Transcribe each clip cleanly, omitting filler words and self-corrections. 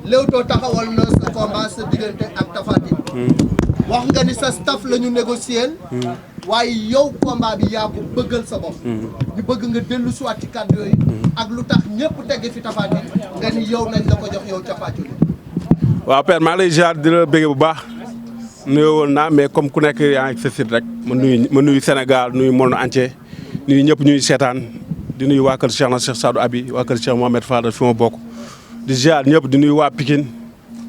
Leewtoo taxawal na sa combat sa diggante ak Tapha Tine. wax nga ni sa staff la ñu négocier. waaye yow combat bi yaa ko bëggal sa bopp. ñu bëgg nga dellu si waat ci kàddu yooyu. ak lu tax ñëpp tegge fi Tapha Tine nga ni yow nañ la ko jox yow Tapha Tine. waaw père maa ngi lay ziar di la bëgg bu baax nuyoo woon naa mais comme ku nekk yaa ngi sa site rek ma nuyu Sénégal nuyu monde entier nuyu ñëpp ñuy seetaan di nuyu waa kër Cheikh na Cheikh Sadou Abi waa kër Cheikh Mohamed Fadal fi ma bokk di ziar ñëpp di nuyu waa Pikine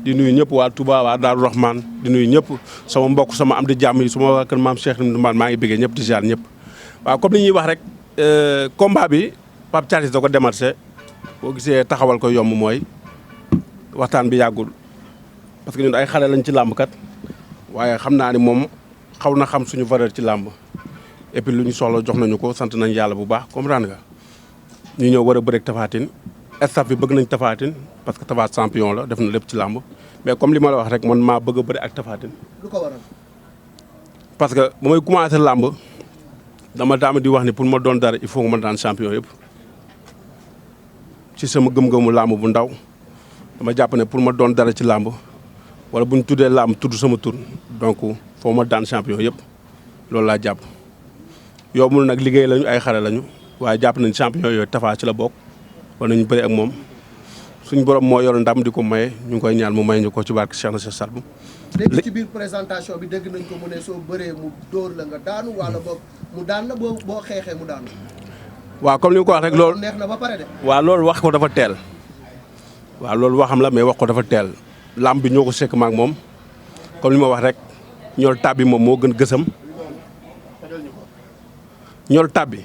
di nuyu ñëpp waa Touba waa Darou Rahman di nuyu ñëpp sama mbokk sama am di jàmm yi suma waa kër maam Cheikh Ndoumane maa ngi bëggee ñëpp di ziar ñëpp. waaw comme li ñuy wax rek combat bi Pape Thialis da ko démarché boo gisee taxawal ko yomb mooy waxtaan bi yàggul parce que ñun ay xale lañ ci làmb kat waaye xam naa ni moom xaw na xam suñu valeur ci làmb et puis lu ñu soxla jox nañu ko sant nañ yàlla bu baax comprendre nga ñu ñëw war a bëreeg Tapha Tine staff bi bëgg nañ Tapha Tine parce que Tapha champion la def na lépp ci làmb mais comme li ma la wax rek man maa bëgg a bëri ak Tapha Tine. lu ko waral. parce que ba may commencé làmb dama daama di wax ni pour ma doon dara il faut nga ma daan champion yëpp ci sama gëm-gëmu làmb bu ndaw dama jàpp ne pour ma doon dara ci làmb wala bu ñu tuddee làmb tudd sama tur donc foo ma daan champion yëpp loolu laa jàpp. yombul nag liggéey lañu ay xare lañu waaye jàpp nañ champion yooyu Tapha ci la bokk war nañu bëri ak moom suñu borom moo yor ndam di ko maye ñu ngi koy ñaan mu may ñu ko ci barke Cheikh na Cheikh Sadbou. léegi ci biir présentation bi dégg nañ ko mu ne soo bëree mu dóor la nga daanu wala boog mu daan la boo xeexee mu daanu. waaw comme ni nga ko wax rek loolu neex na ba pare de. waaw loolu wax ko dafa teel waaw loolu waxam la mais wax ko dafa teel làmb bi ñoo ko sekk maak moom comme li ma wax rek ñool tàbbi moom moo gën gësam ñool tàbbi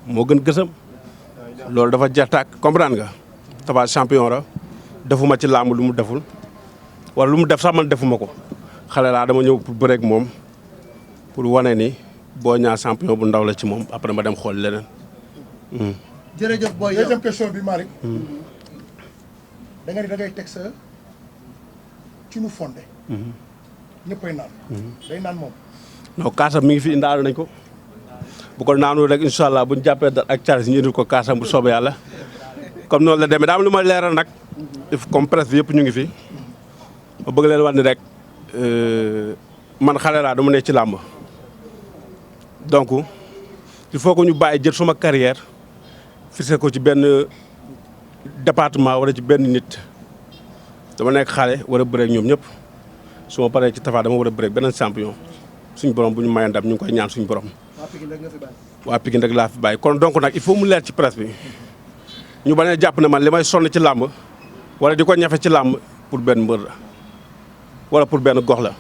moo gën gësam loolu dafa jeex tàkk comprendre nga Tapha champion la defuma ci làmb lu mu deful wala lu mu def sax man defuma ko xale laa dama ñëw pour bëreeg moom pour wane ni Boy Niang champion bu ndaw la ci moom après ma dem xool leneen. jërëjëf Boy yow deuxième question bi Malick. da nga ni da ngay teg sa ci nu fondé. ñëppay naan. day naan moom. non kaasam mi ngi fi indaale nañ ko bu ko naanu rek incha allah bu ñu jàppee date ak Thialis ñu indil ko kaasam bu soobee yàlla comme noonu la demee daa am lu ma leeral nag comme presse bi yëpp ñu ngi fi ma bëgg leen wax ni rek man xale laa dama ne ci làmb donc il faut que ñu bàyyi jël suma carrière fixé ko ci benn département wala ci benn nit dama nekk xale war a bëreeg ñoom ñëpp su ma paree ci Tapha dama war a bëreeg beneen champion suñu borom bu ñu mayee ndam ñu ngi koy ñaan suñu borom. waa Pikine rek nga fi bàyyi. waa Pikine rek laa fi bàyyi kon donc nag il faut mu leer ci presse bi ñu bañ a jàpp ne man li may sonn ci làmb wala di ko ñafe ci làmb pour benn mbër la wala pour benn gox la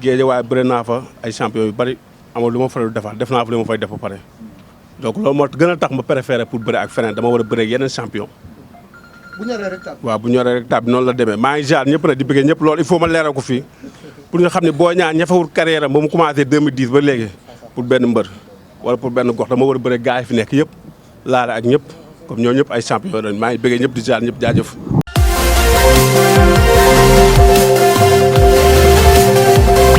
géej waaye bëri naa fa ay champion yu bari amul lu ma faral defaat def naa fa li ma fay def ba pare donc loolu moo gën a tax ma préféré pour bëri ak feneen dama war a bëri ak yeneen champion. bu ñoree rek tàbb. waaw bu ñoree rek tàbb noonu la demee maa ngi jaar ñëpp nag di bëggee ñëpp loolu il faut ma leeral ko fii pour ñu xam ne Boy Niang ñafewul carrière am ba mu commencé 2010 ba léegi pour benn mbër wala pour benn gox dama war a bëri gars yi fi nekk yëpp laale ak ñëpp comme ñoo ñëpp ay champion lañ maa ngi bëggee ñëpp di jaar ñëpp jaajëf.